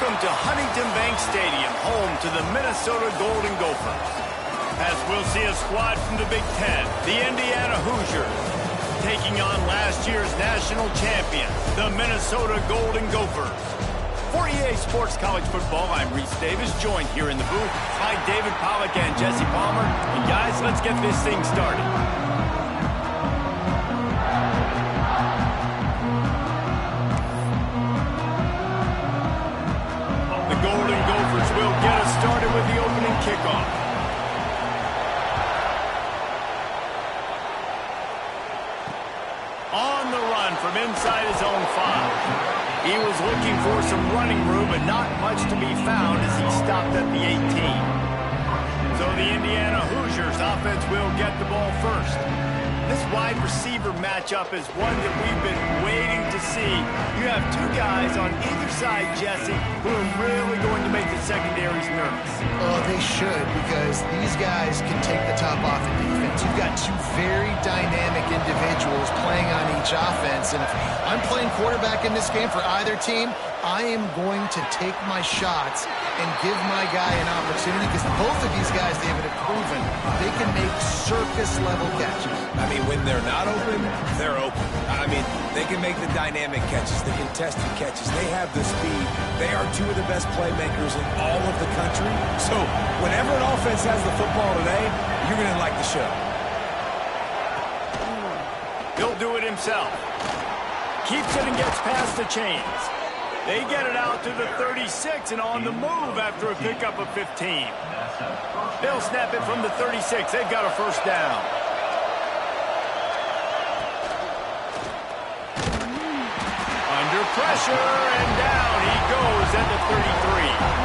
Welcome to Huntington Bank Stadium, home to the Minnesota Golden Gophers. As we'll see a squad from the Big Ten, the Indiana Hoosiers, taking on last year's national champion, the Minnesota Golden Gophers. For EA Sports College Football, I'm Reese Davis, joined here in the booth by David Pollack and Jesse Palmer. And guys, let's get this thing started. The Golden Gophers will get us started with the opening kickoff. On the run from inside his own 5. He was looking for some running room, but not much to be found as he stopped at the 18. So the Indiana Hoosiers offense will get the ball first. This wide receiver matchup is one that we've been waiting to see. You have two guys on either side, Jesse, who are really going to make the secondaries nervous. Oh, they should, because these guys can take the top off the defense. You've got two very dynamic individuals playing on each offense, and if I'm playing quarterback in this game for either team, I am going to take my shots and give my guy an opportunity, because both of these guys, David, have proven they can make circus-level catches. I mean, when they're not open, they're open. I mean, they can make the dynamic catches, the contested catches. They have the speed. They are two of the best playmakers in all of the country. So whenever an offense has the football today, you're going to like the show. He'll do it himself. Keeps it and gets past the chains. They get it out to the 36 and on the move after a pickup of 15. They'll snap it from the 36. They've got a first down. Under pressure, and down he goes at the 33.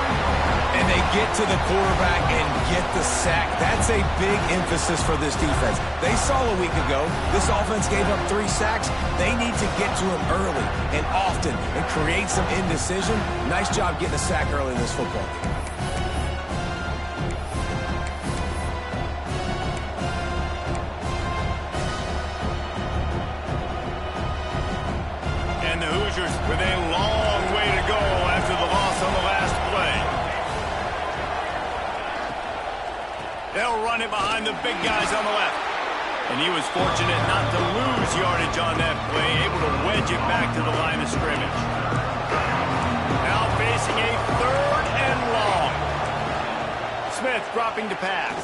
And they get to the quarterback and get the sack. That's a big emphasis for this defense. They saw a week ago, this offense gave up 3 sacks. They need to get to him early and often and create some indecision. Nice job getting a sack early in this football game. And the Hoosiers with a long way to go after the loss on the last play. They'll run it behind the big guys on the left. And he was fortunate not to lose yardage on that play, able to wedge it back to the line of scrimmage. Now facing a 3rd and long. Smith dropping to pass.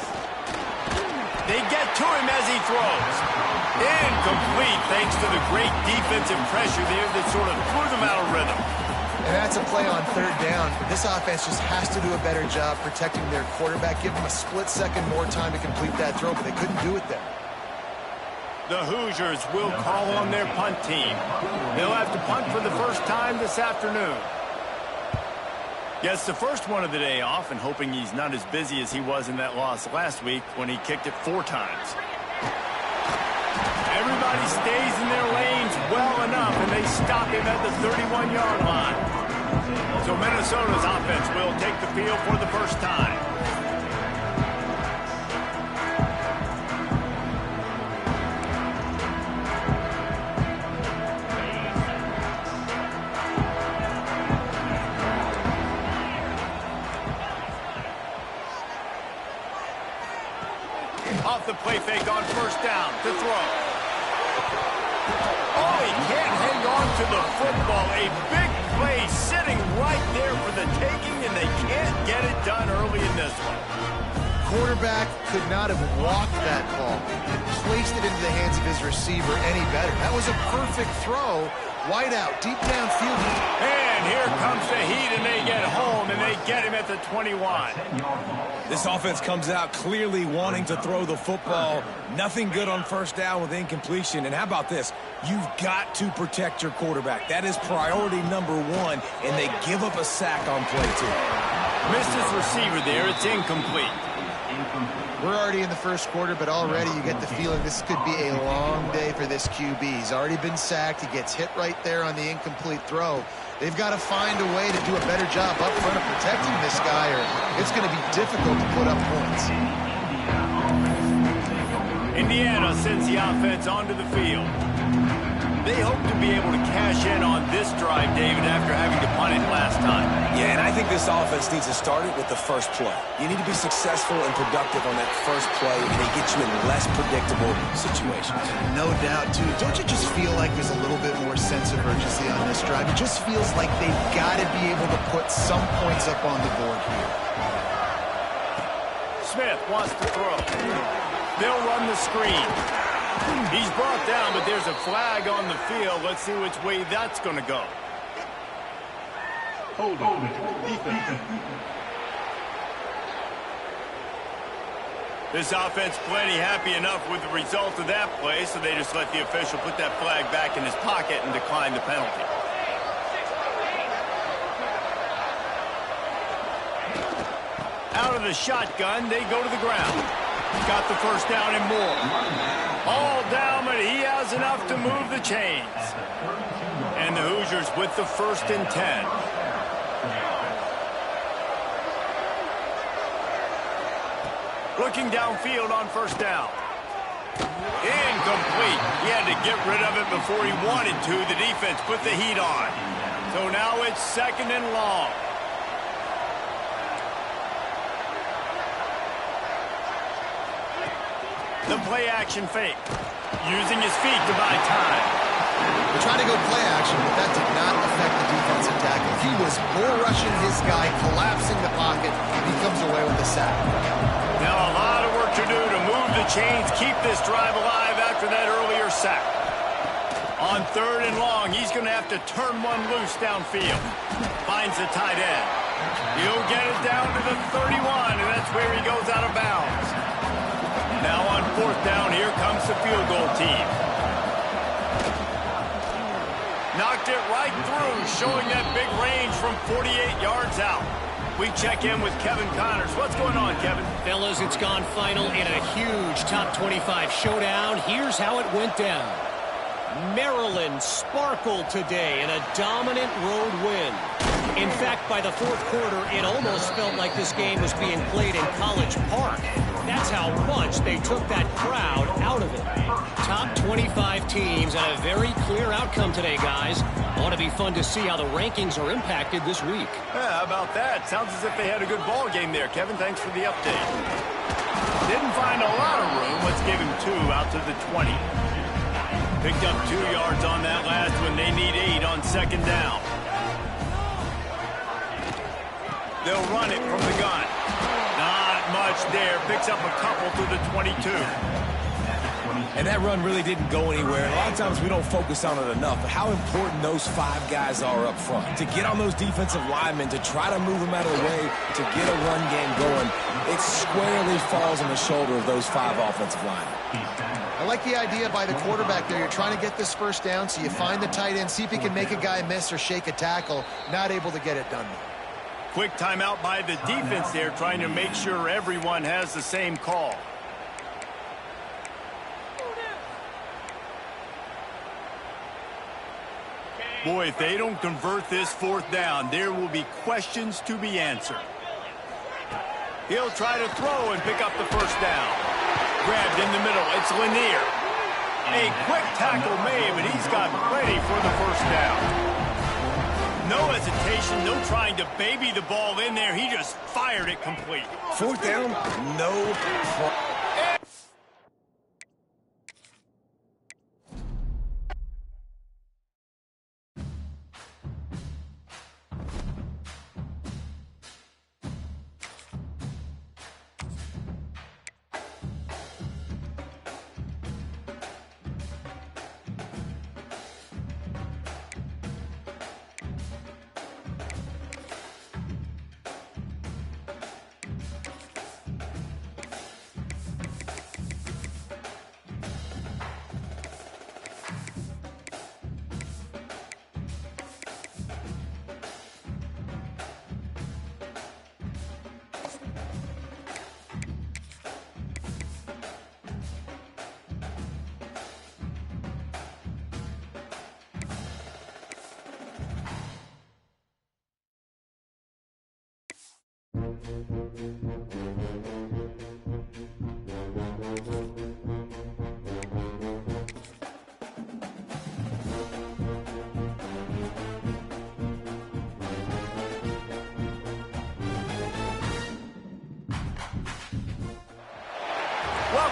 They get to him as he throws. Incomplete thanks to the great defensive pressure there that sort of threw them out of rhythm. And that's a play on 3rd down. This offense just has to do a better job protecting their quarterback. Give them a split second more time to complete that throw, but they couldn't do it there. The Hoosiers will call on their punt team. They'll have to punt for the first time this afternoon. Gets the first one of the day off, and hoping he's not as busy as he was in that loss last week when he kicked it 4 times. Everybody stays in their lanes well enough, and they stop him at the 31-yard line. So Minnesota's offense will take the field for the first time. Off the play fake on first down to throw. Oh, he can't hang on to the football. A big play sitting right there for the taking, and they can't get it done early in this one. Quarterback could not have walked that ball and placed it into the hands of his receiver any better. That was a perfect throw. Wide out, deep downfield. And here comes the heat, and they get home, and they get him at the 21. This offense comes out clearly wanting to throw the football. Nothing good on first down with incompletion. And how about this? You've got to protect your quarterback. That is priority number 1, and they give up a sack on play 2. Missed his receiver there. It's incomplete. We're already in the first quarter, but already you get the feeling this could be a long day for this QB. He's already been sacked. He gets hit right there on the incomplete throw. They've got to find a way to do a better job up front of protecting this guy, or it's going to be difficult to put up points. Indiana sends the offense onto the field. They hope to be able to cash in on this drive, David, after having to punt it last time. Yeah, and I think this offense needs to start it with the first play. You need to be successful and productive on that first play, and they get you in less predictable situations. No doubt, too. Don't you just feel like there's a little bit more sense of urgency on this drive? It just feels like they've got to be able to put some points up on the board here. Smith wants to throw. They'll run the screen. He's brought down, but there's a flag on the field. Let's see which way that's going to go. Hold on. Defense. This offense plenty happy enough with the result of that play, so they just let the official put that flag back in his pocket and decline the penalty. Out of the shotgun, they go to the ground. Got the first down and more. All down, but he has enough to move the chains. And the Hoosiers with the 1st and 10. Looking downfield on 1st down. Incomplete. He had to get rid of it before he wanted to. The defense put the heat on. So now it's 2nd and long. The play action fake. Using his feet to buy time. They tried to go play action, but that did not affect the defensive tackle. He was bull rushing his guy, collapsing the pocket, and he comes away with the sack. Now a lot of work to do to move the chains, keep this drive alive after that earlier sack. On 3rd and long, he's going to have to turn one loose downfield. Finds the tight end. He'll get it down to the 31, and that's where he goes out of bounds. Now on 4th down, here comes the field goal team. Knocked it right through, showing that big range from 48 yards out. We check in with Kevin Connors. What's going on, Kevin? Fellas, it's gone final in a huge top 25 showdown. Here's how it went down. Maryland sparkled today in a dominant road win. In fact, by the 4th quarter, it almost felt like this game was being played in College Park. That's how much they took that crowd out of it. Top 25 teams and a very clear outcome today, guys. Ought to be fun to see how the rankings are impacted this week. Yeah, how about that? Sounds as if they had a good ball game there, Kevin. Thanks for the update. Didn't find a lot of room. Let's give him 2 out to the 20. Picked up 2 yards on that last one. They need 8 on 2nd down. They'll run it from the gun. Not much there. Picks up a couple to the 22. And that run really didn't go anywhere. A lot of times we don't focus on it enough, but how important those 5 guys are up front. To get on those defensive linemen, to try to move them out of the way, to get a run game going, it squarely falls on the shoulder of those 5 offensive linemen. I like the idea by the quarterback there. You're trying to get this 1st down, so you find the tight end, see if he can make a guy miss or shake a tackle. Not able to get it done. Quick timeout by the defense there, trying to make sure everyone has the same call. Boy, if they don't convert this 4th down, there will be questions to be answered. He'll try to throw and pick up the 1st down. Grabbed in the middle. It's Lanier. A quick tackle made, but he's got plenty for the 1st down. No hesitation, no trying to baby the ball in there. He just fired it complete. 4th down, no problem.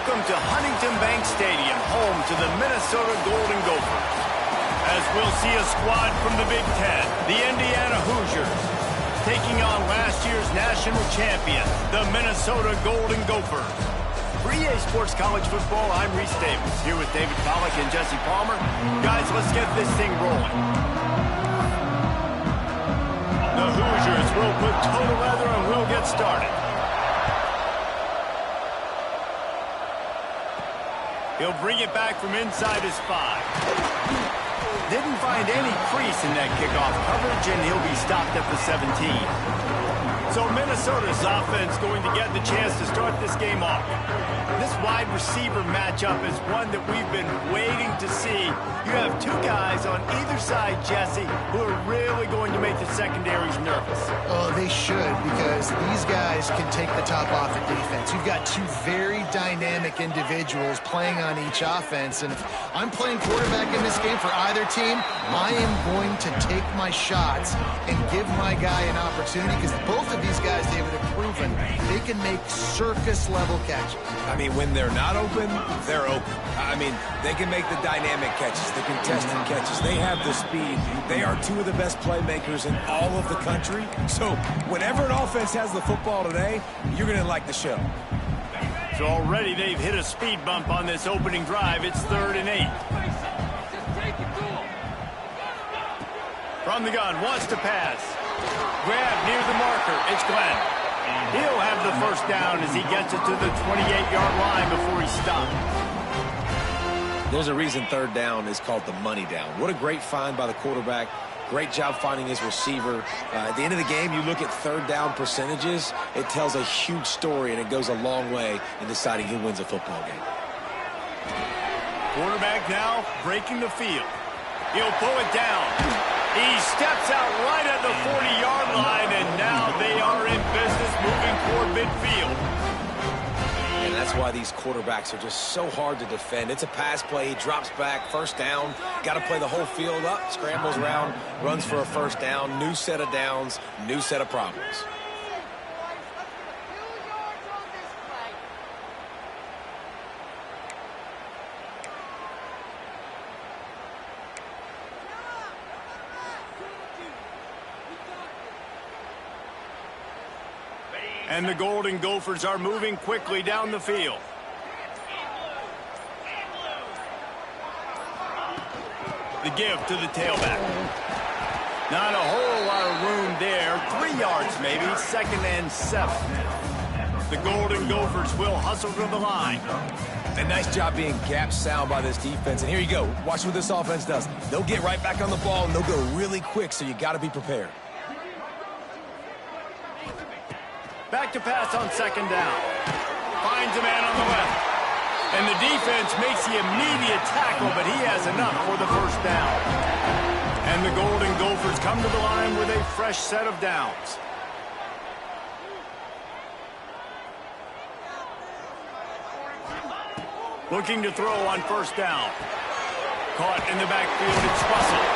Welcome to Huntington Bank Stadium, home to the Minnesota Golden Gophers. As we'll see a squad from the Big Ten, the Indiana Hoosiers, taking on last year's national champion, the Minnesota Golden Gophers. For EA Sports College Football, I'm Reese Davis, here with David Pollack and Jesse Palmer. Guys, let's get this thing rolling. The Hoosiers will put total leather and we'll get started. He'll bring it back from inside his 5. Didn't find any crease in that kickoff coverage, and he'll be stopped at the 17. So Minnesota's offense going to get the chance to start this game off. This wide receiver matchup is one that we've been waiting to see. You have two guys on either side, Jesse, who are really going to make the secondaries nervous. Oh, they should, because these guys can take the top off the defense. You've got two very dynamic individuals playing on each offense, and if I'm playing quarterback in this game for either team, I am going to take my shots and give my guy an opportunity, because both of these guys, David, have proven they can make circus-level catches. I mean, when they're not open, they're open. I mean, they can make the dynamic catches, the contested catches. They have the speed. They are two of the best playmakers in all of the country. So whenever an offense has the football today, you're going to like the show. So already they've hit a speed bump on this opening drive. It's 3rd and 8. From the gun, wants to pass. Grab near the marker. It's Glenn. He'll have the first down as he gets it to the 28-yard line before he stops. There's a reason 3rd down is called the money down. What a great find by the quarterback. Great job finding his receiver. At the end of the game, you look at 3rd down percentages. It tells a huge story, and it goes a long way in deciding who wins a football game. Quarterback now breaking the field. He'll pull it down. He steps out right at the 40-yard line, and now they are in business moving toward midfield. And that's why these quarterbacks are just so hard to defend. It's a pass play. He drops back, first down. Got to play the whole field up, scrambles around, runs for a first down. New set of downs, new set of problems. And the Golden Gophers are moving quickly down the field. The give to the tailback. Not a whole lot of room there. 3 yards maybe. 2nd and 7. The Golden Gophers will hustle to the line. A nice job being gap sound by this defense. And here you go. Watch what this offense does. They'll get right back on the ball, and they'll go really quick, so you got to be prepared. Back to pass on 2nd down. Finds a man on the left. And the defense makes the immediate tackle, but he has enough for the first down. And the Golden Gophers come to the line with a fresh set of downs. Looking to throw on 1st down. Caught in the backfield, it's Russell.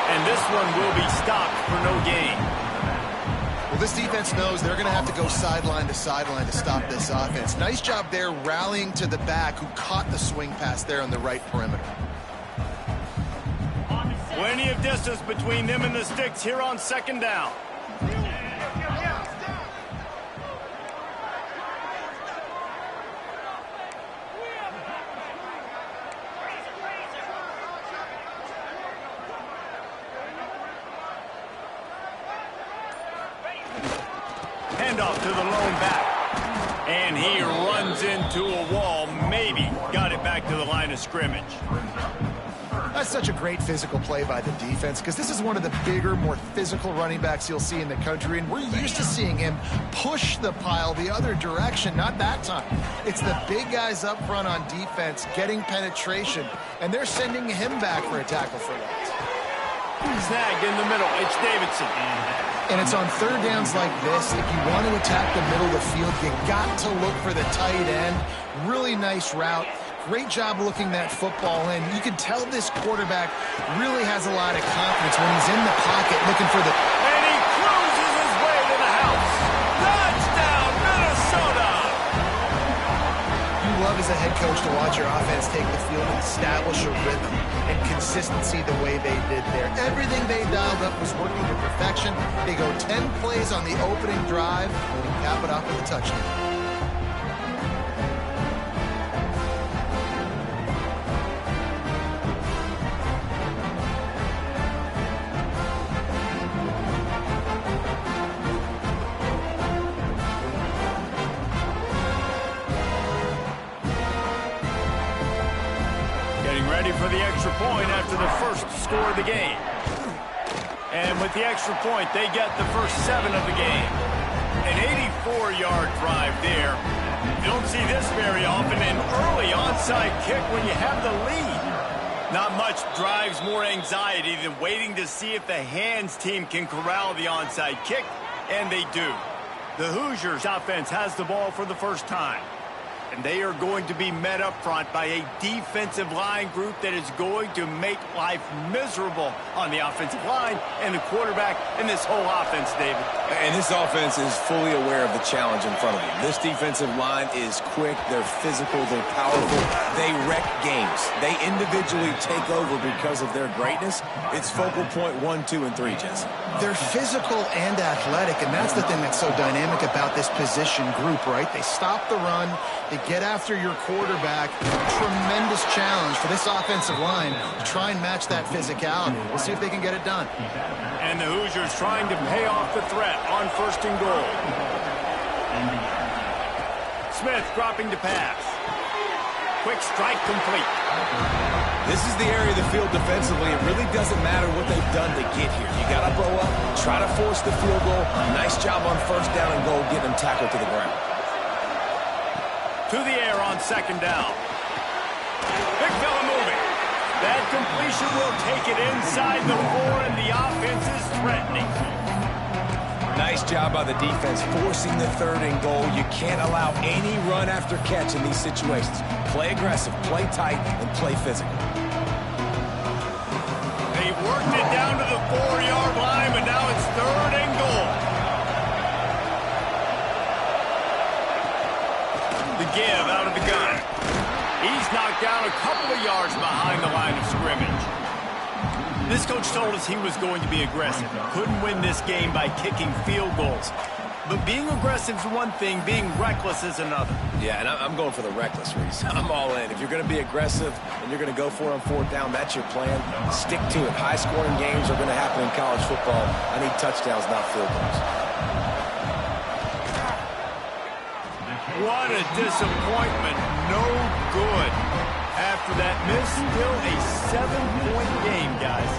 And this one will be stopped for no gain. Well, this defense knows they're going to have to go sideline to stop this offense. Nice job there rallying to the back who caught the swing pass there on the right perimeter. Plenty of distance between them and the sticks here on 2nd down. Handoff to the lone back. And he runs into a wall. Maybe got it back to the line of scrimmage. That's such a great physical play by the defense, because this is one of the bigger, more physical running backs you'll see in the country, and we're used to seeing him push the pile the other direction. Not that time. It's the big guys up front on defense getting penetration, and they're sending him back for a tackle for loss. Snagged in the middle. It's Davidson. And it's on 3rd downs like this. If you want to attack the middle of the field, you got to look for the tight end. Really nice route. Great job looking that football in. You can tell this quarterback really has a lot of confidence when he's in the pocket looking for the... And he cruises his way to the house. Touchdown, Minnesota! You love his as a head coach to watch your offense take the field and establish a rhythm and consistency the way they did there. Everything they dialed up was working to perfection. They go 10 plays on the opening drive and cap it off with a touchdown. Ready for the extra point after the first score of the game. And with the extra point, they get the first 7 of the game. An 84-yard drive there. You don't see this very often. An early onside kick when you have the lead. Not much drives more anxiety than waiting to see if the hands team can corral the onside kick, and they do. The Hoosiers offense has the ball for the first time. And they are going to be met up front by a defensive line group that is going to make life miserable on the offensive line and the quarterback and this whole offense, David. And this offense is fully aware of the challenge in front of them. This defensive line is quick, they're physical, they're powerful, they wreck games. They individually take over because of their greatness. It's focal point 1, 2, and 3, Jesse. They're physical and athletic, and that's the thing that's so dynamic about this position group, right? They stop the run, they get after your quarterback. Tremendous challenge for this offensive line to try and match that physicality. We'll see if they can get it done. And the Hoosiers trying to pay off the threat on 1st and goal. Smith dropping to pass. Quick strike complete. This is the area of the field defensively. It really doesn't matter what they've done to get here. You got to blow up, try to force the field goal. Nice job on 1st down and goal, getting them tackled to the ground. To the air on 2nd down. Big fella moving. That completion will take it inside the 4, and the offense is threatening. Nice job by the defense forcing the 3rd and goal. You can't allow any run after catch in these situations. Play aggressive, play tight, and play physical. They worked it down to the 4-yard line, but now it's 3rd and goal. The give out of the gun. He's knocked down a couple of yards behind the line of scrimmage. This coach told us he was going to be aggressive. Couldn't win this game by kicking field goals. But being aggressive is one thing, being reckless is another. Yeah, and I'm going for the reckless reason. I'm all in. If you're going to be aggressive and you're going to go for it on 4th down, that's your plan. Stick to it. High-scoring games are going to happen in college football. I need touchdowns, not field goals. What a disappointment. No good. After that miss, still a 7-point game, guys.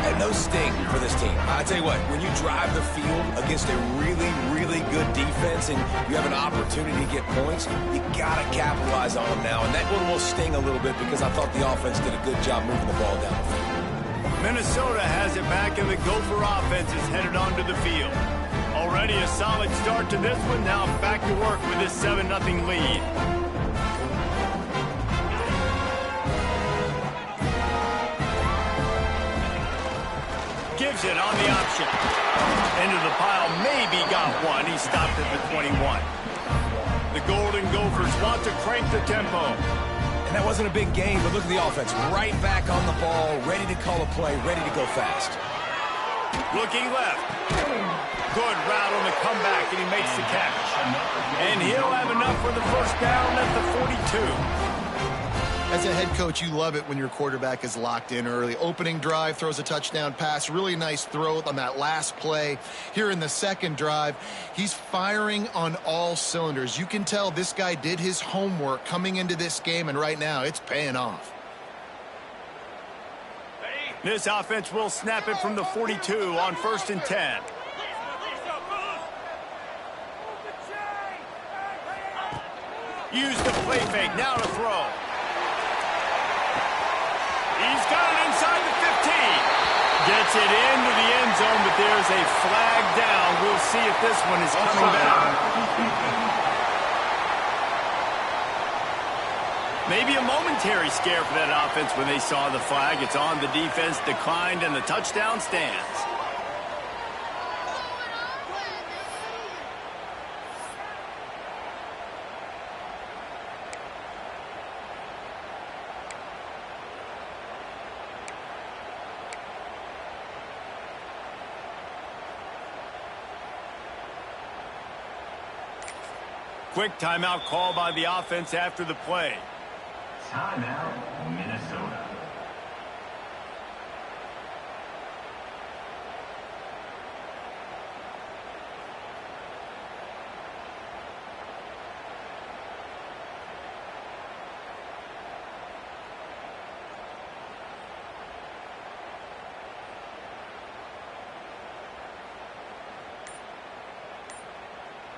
And no sting for this team. I tell you what, when you drive the field against a really, really good defense and you have an opportunity to get points, you got to capitalize on them now. And that one will sting a little bit because I thought the offense did a good job moving the ball down the field. Minnesota has it back, and the Gopher offense is headed onto the field. Already a solid start to this one. Now back to work with this 7-0 lead. Gives it on the option. Into the pile, maybe got one. He stopped at the 21. The Golden Gophers want to crank the tempo. And that wasn't a big game, but look at the offense. Right back on the ball, ready to call a play, ready to go fast. Looking left. Good route on the comeback, and he makes the catch. And he'll have enough for the 1st down at the 42. As a head coach, you love it when your quarterback is locked in early. Opening drive, throws a touchdown pass. Really nice throw on that last play. Here in the 2nd drive, he's firing on all cylinders. You can tell this guy did his homework coming into this game, and right now it's paying off. This offense will snap it from the 42 on 1st and 10. Use the play fake, now to throw. He's got it inside the 15. Gets it into the end zone, but there's a flag down. We'll see if this one is coming back. Maybe a momentary scare for that offense when they saw the flag. It's on, the defense declined, and the touchdown stands. quick timeout call by the offense after the play. Timeout, Minnesota.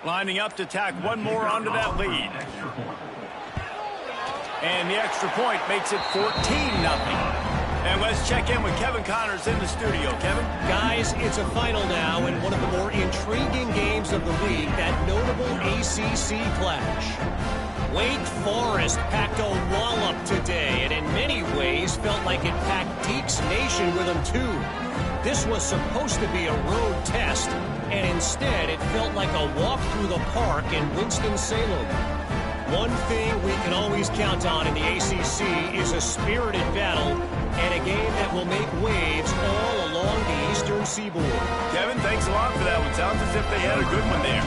Lining up to tack one more onto that lead. And the extra point makes it 14-0. And let's check in with Kevin Connors in the studio. Kevin? Guys, it's a final now in one of the more intriguing games of the week, that notable ACC clash. Wake Forest packed a wallop today, and in many ways felt like it packed Deacs Nation with them too. This was supposed to be a road test, and instead it felt like a walk through the park in Winston-Salem. One thing we can always count on in the ACC is a spirited battle and a game that will make waves all along the Eastern Seaboard. Kevin, thanks a lot for that one. Sounds as if they had a good one there.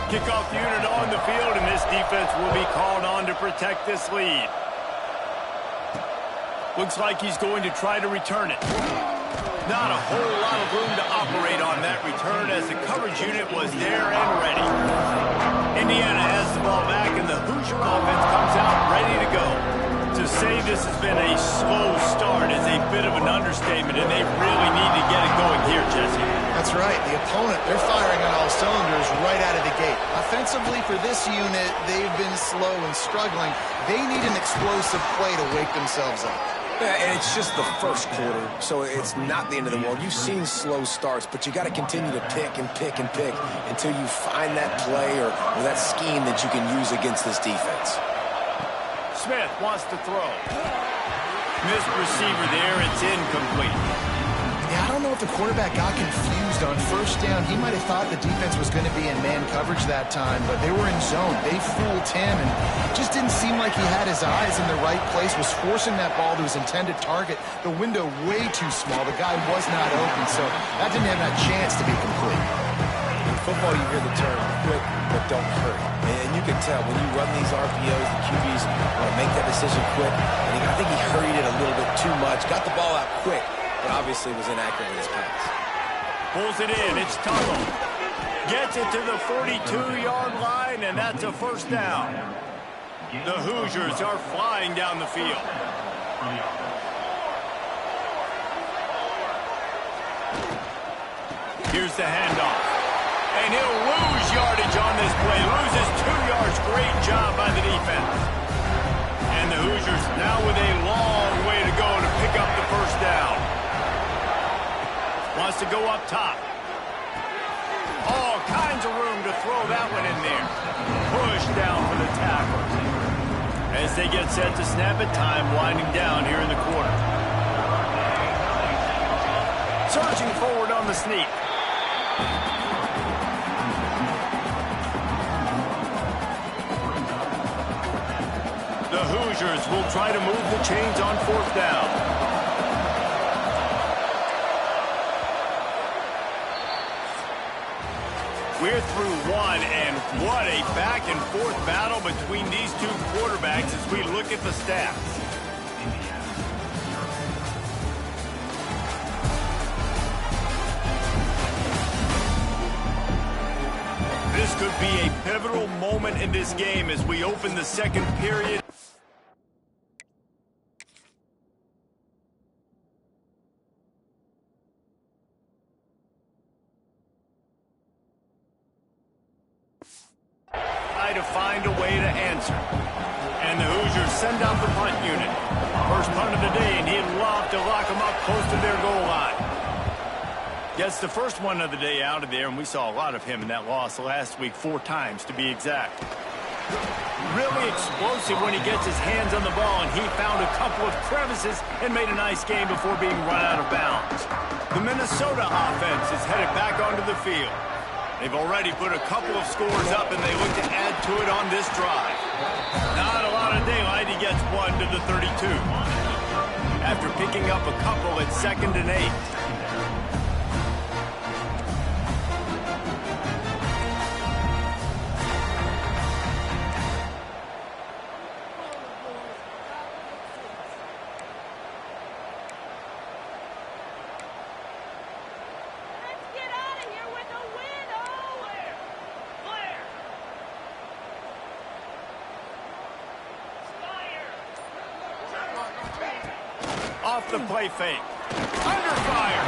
Kickoff unit on the field, and this defense will be called on to protect this lead. Looks like he's going to try to return it. Not a whole lot of room to operate on that return as the coverage unit was there and ready. Indiana has the ball back, and the Hoosier offense comes out ready to go. To say this has been a slow start is a bit of an understatement, and they really need to get it going here, Jesse. That's right. The opponent, they're firing on all cylinders right out of the gate. Offensively for this unit, they've been slow and struggling. They need an explosive play to wake themselves up. Yeah, and it's just the first quarter, so it's not the end of the world. You've seen slow starts, but you got to continue to pick and pick and pick until you find that play or that scheme that you can use against this defense. Smith wants to throw. Missed receiver there. It's incomplete. Yeah, I don't know if the quarterback got confused on first down. He might have thought the defense was going to be in man coverage that time, but they were in zone. They fooled him, and it just didn't seem like he had his eyes in the right place, was forcing that ball to his intended target. The window way too small. The guy was not open, so that didn't have that chance to be complete. In football, you hear the term quick, but don't hurry. And you can tell when you run these RPOs, the QBs want to make that decision quick. And I think he hurried it a little bit too much, got the ball out quick, but obviously was inaccurate in his pass. Pulls it in. It's Tuttle. Gets it to the 42-yard line, and that's a first down. The Hoosiers are flying down the field. Here's the handoff. And he'll lose yardage on this play. Loses 2 yards. Great job by the defense. And the Hoosiers now with a long way to go to pick up the first down. Wants to go up top. All kinds of room to throw that one in there. Push down for the tackle. As they get set to snap it, time winding down here in the quarter. Surging forward on the sneak. The Hoosiers will try to move the chains on fourth down. We're through one, and what a back-and-forth battle between these two quarterbacks as we look at the stats. This could be a pivotal moment in this game as we open the second period. To find a way to answer. And the Hoosiers send out the punt unit. First punt of the day, and he'd love to lock them up close to their goal line. Gets the first one of the day out of there, and we saw a lot of him in that loss last week, 4 times to be exact. Really explosive when he gets his hands on the ball, and he found a couple of crevices and made a nice game before being run out of bounds. The Minnesota offense is headed back onto the field. They've already put a couple of scores up, and they look to add to it on this drive. Not a lot of daylight. He gets one to the 32. After picking up a couple at 2nd and 8. off the play fake. Under fire.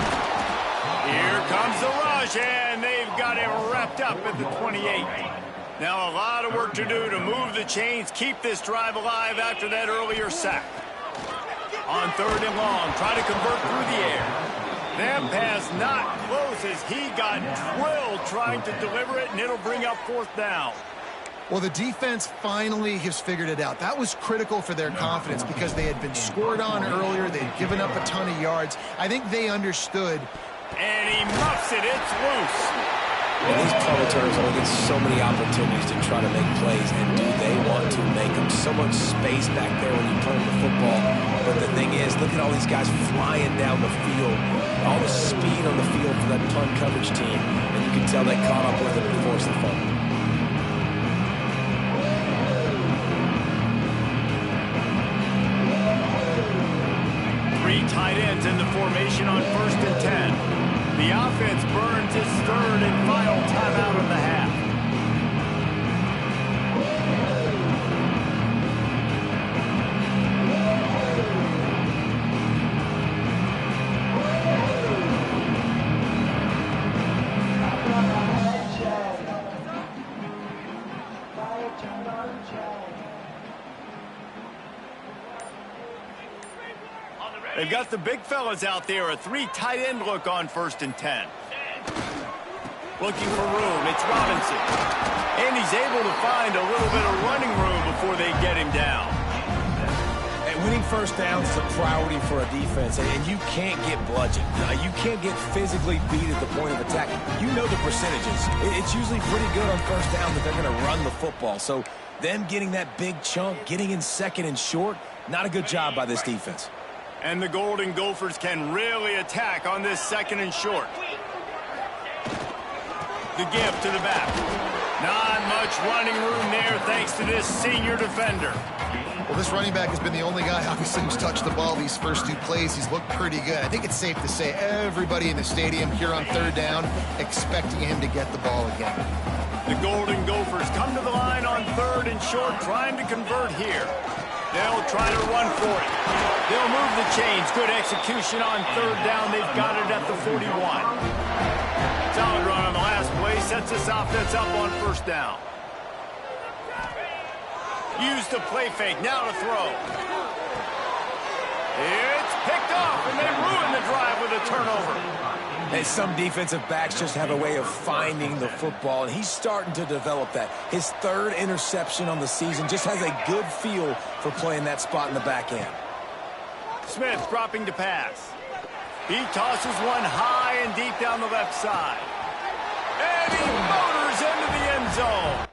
Here comes the rush, and they've got it wrapped up at the 28. Now a lot of work to do to move the chains, keep this drive alive after that earlier sack. On 3rd and long, try to convert through the air. That pass not close as he got drilled trying to deliver it, and it'll bring up 4th down. Well, the defense finally has figured it out. That was critical for their confidence because they had been scored on earlier. They had given up a ton of yards. I think they understood. And he muffs it. It's loose. And these punt returners only get so many opportunities to try to make plays, and do they want to make them? So much space back there when you punt the football. But the thing is, look at all these guys flying down the field, all the speed on the field for that punt coverage team, and you can tell they caught up with it and forced the fumble. Tight ends in the formation on 1st and 10. The offense burns its 3rd and final timeout of the half. They've got the big fellas out there, a 3 tight end look on 1st and 10. Looking for room, it's Robinson. And he's able to find a little bit of running room before they get him down. And winning 1st downs is a priority for a defense, and you can't get bludgeoned. You can't get physically beat at the point of attack. You know the percentages. It's usually pretty good on 1st down that they're going to run the football. So them getting that big chunk, getting in 2nd and short, not a good job by this defense. And the Golden Gophers can really attack on this 2nd and short. The give to the back. Not much running room there thanks to this senior defender. Well, this running back has been the only guy, obviously, who's touched the ball these first 2 plays. He's looked pretty good. I think it's safe to say everybody in the stadium here on 3rd down expecting him to get the ball again. The Golden Gophers come to the line on 3rd and short, trying to convert here. They'll try to run for it. They'll move the chains. Good execution on 3rd down. They've got it at the 41. Solid run on the last play. Sets this offense up on 1st down. Use the play fake. Now to throw. It's picked off, and they ruin the drive with a turnover. Hey, some defensive backs just have a way of finding the football, and he's starting to develop that. His 3rd interception on the season, just has a good feel for playing that spot in the back end. Smith dropping to pass. He tosses one high and deep down the left side. And he motors into the end zone.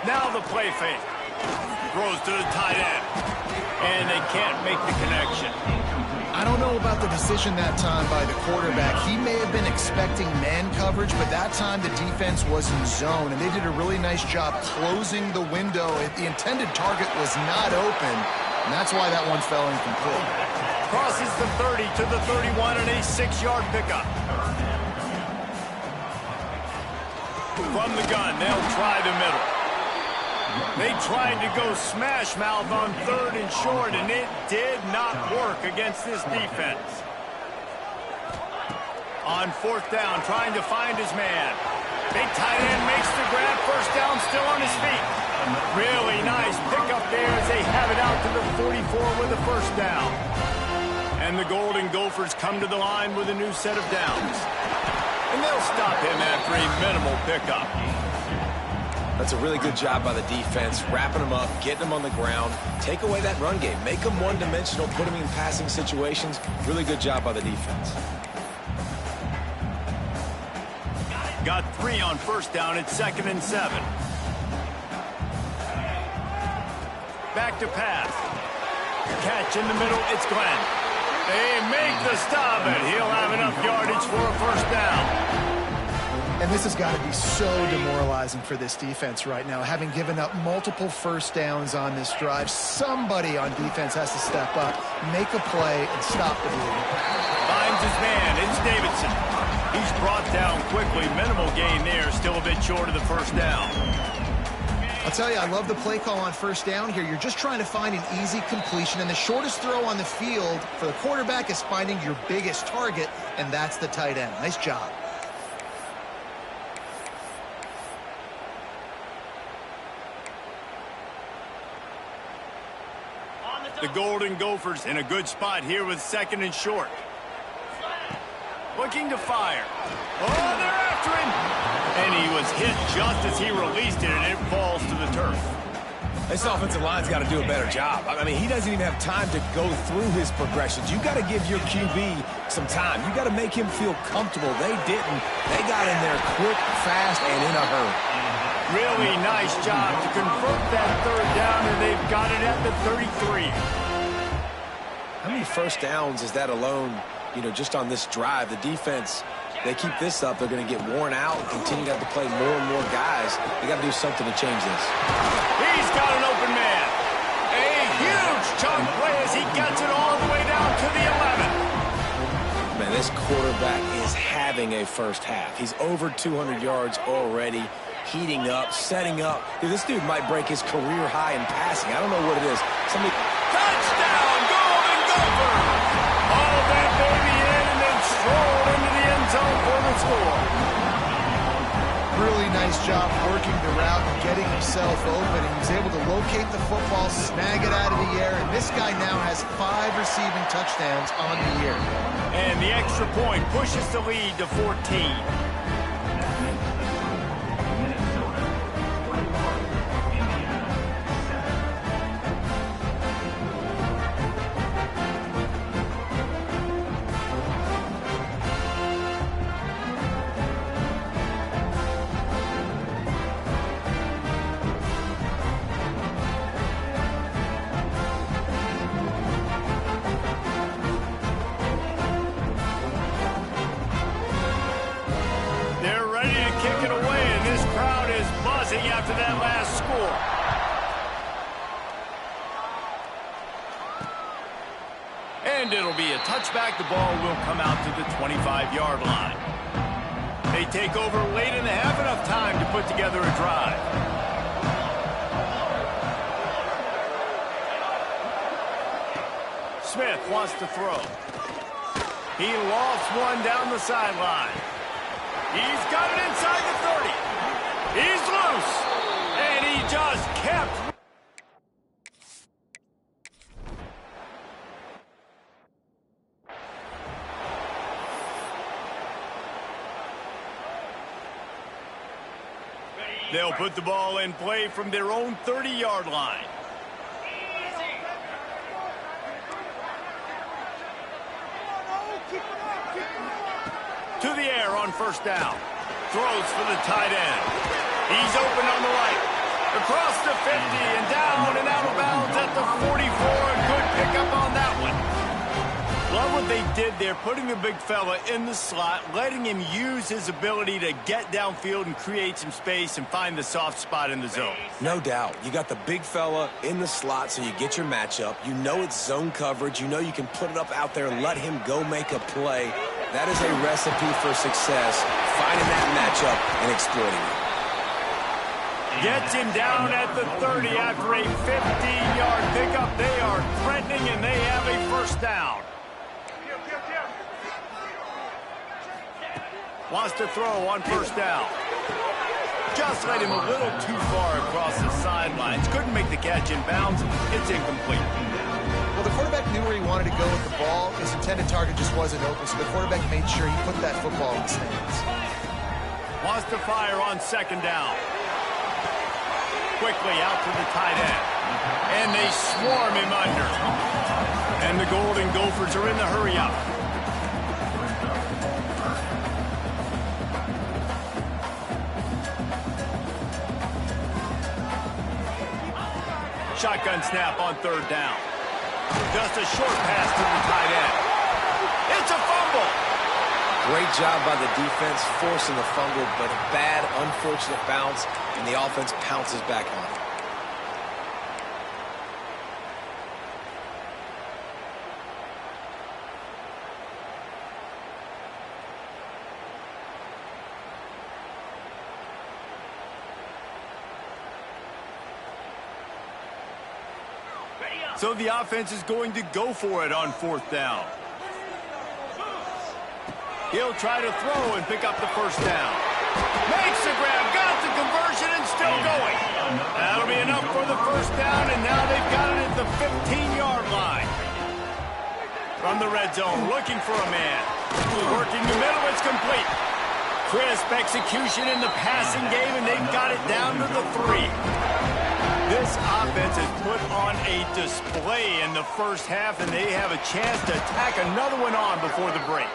Now the play fake. Throws to the tight end. And they can't make the connection. I don't know about the decision that time by the quarterback. He may have been expecting man coverage, but that time the defense was in zone, and they did a really nice job closing the window. The intended target was not open, and that's why that one fell incomplete. Crosses the 30 to the 31 and a 6-yard pickup. From the gun, they'll try the middle. They tried to go smash mouth on 3rd and short, and it did not work against this defense. On 4th down, trying to find his man. Big tight end makes the grab. 1st down, still on his feet. Really nice pickup there as they have it out to the 44 with a 1st down. And the Golden Gophers come to the line with a new set of downs. And they'll stop him after a minimal pickup. That's a really good job by the defense, wrapping them up, getting them on the ground. Take away that run game. Make them one-dimensional, put them in passing situations. Really good job by the defense. Got 3 on 1st down. It's 2nd and 7. Back to pass. Catch in the middle. It's Glenn. They make the stop, and he'll have enough yardage for a 1st down. And this has got to be so demoralizing for this defense right now, having given up multiple first downs on this drive. Somebody on defense has to step up, make a play, and stop the bleeding. Finds his man. It's Davidson. He's brought down quickly. Minimal gain there. Still a bit short of the first down. I'll tell you, I love the play call on first down here. You're just trying to find an easy completion, and the shortest throw on the field for the quarterback is finding your biggest target, and that's the tight end. Nice job. The Golden Gophers in a good spot here with second and short. Looking to fire. Oh, they're after him. And he was hit just as he released it, and it falls to the turf. This offensive line's got to do a better job. I mean, he doesn't even have time to go through his progressions. You got to give your QB some time. You got to make him feel comfortable. They didn't. They got in there quick, fast, and in a hurry. Really nice job to convert that third down, and they've got it at the 33. How many first downs is that alone, just on this drive? The defense, they keep this up, they're going to get worn out and continue to have to play more and more guys. They got to do something to change this. He's got an open man. A huge chunk play as he gets it all the way down to the 11. Man, this quarterback is having a first half. He's over 200 yards already, heating up, setting up. Dude, this dude might break his career high in passing. I don't know what it is. Touchdown, Golden Gophers! All that baby in and then strolled into the end zone for the score. Really nice job working the route and getting himself open. He was able to locate the football, snag it out of the air, and this guy now has 5 receiving touchdowns on the year. And the extra point pushes the lead to 14. After that last score. And it'll be a touchback. The ball will come out to the 25-yard line. They take over late in the half, enough time to put together a drive. Smith wants to throw. He lofts one down the sideline. He's got it inside the 30. He's loose, and he just kept. They'll put the ball in play from their own 30-yard line. To the air on first down. Throws for the tight end. He's open on the right. Across the 50 and down and out of bounds at the 44. Good pickup on that one. Love what they did there, putting the big fella in the slot, letting him use his ability to get downfield and create some space and find the soft spot in the zone. No doubt. You got the big fella in the slot, so you get your matchup. You know it's zone coverage. You know you can put it up out there and let him go make a play. That is a recipe for success, finding that matchup and exploiting it. Gets him down at the 30 after a 15-yard pickup. They are threatening, and they have a first down. Wants to throw on first down. Just led him a little too far across the sidelines. Couldn't make the catch in bounds. It's incomplete. Well, the quarterback knew where he wanted to go with the ball. His intended target just wasn't open, so the quarterback made sure he put that football in his hands. Wants to fire on second down. Quickly out to the tight end. And they swarm him under. And the Golden Gophers are in the hurry up. Shotgun snap on third down. Just a short pass to the tight end. It's a fumble. Great job by the defense, forcing the fumble, but a bad, unfortunate bounce, and the offense pounces back on it. So the offense is going to go for it on 4th down. He'll try to throw and pick up the 1st down. Makes the grab, got the conversion, and still going. That'll be enough for the 1st down, and now they've got it at the 15-yard line. From the red zone, looking for a man. Working the middle, it's complete. Crisp execution in the passing game, and they've got it down to the 3. This offense has put on a display in the first half, and they have a chance to tack another one on before the break.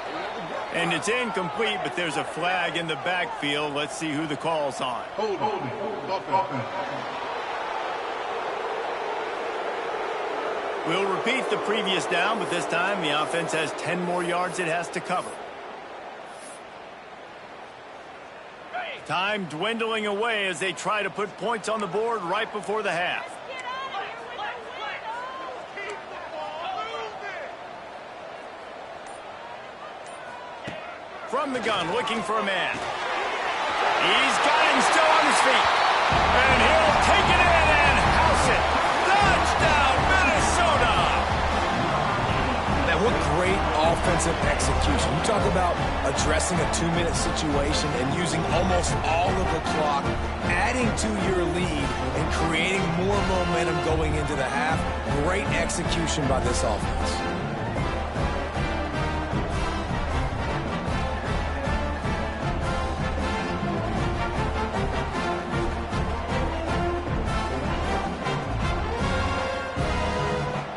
And it's incomplete, but there's a flag in the backfield. Let's see who the call's on. We'll repeat the previous down, but this time the offense has 10 more yards it has to cover. Time dwindling away as they try to put points on the board right before the half. From the gun, looking for a man. He's got him still on his feet. And he'll take it in and house it. Touchdown, Minnesota! Man, what great offensive execution. You talk about addressing a 2-minute situation and using almost all of the clock, adding to your lead and creating more momentum going into the half. Great execution by this offense.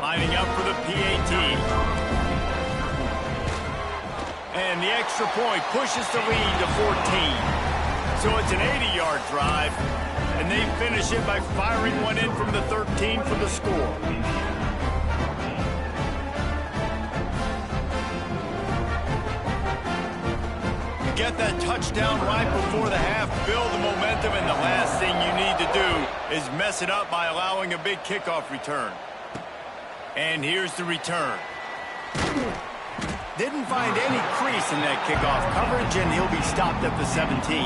Lining up for the PAT. And the extra point pushes the lead to 14. So it's an 80-yard drive, and they finish it by firing one in from the 13 for the score. You get that touchdown right before the half, build the momentum, and the last thing you need to do is mess it up by allowing a big kickoff return. And here's the return. Didn't find any crease in that kickoff coverage, and he'll be stopped at the 17.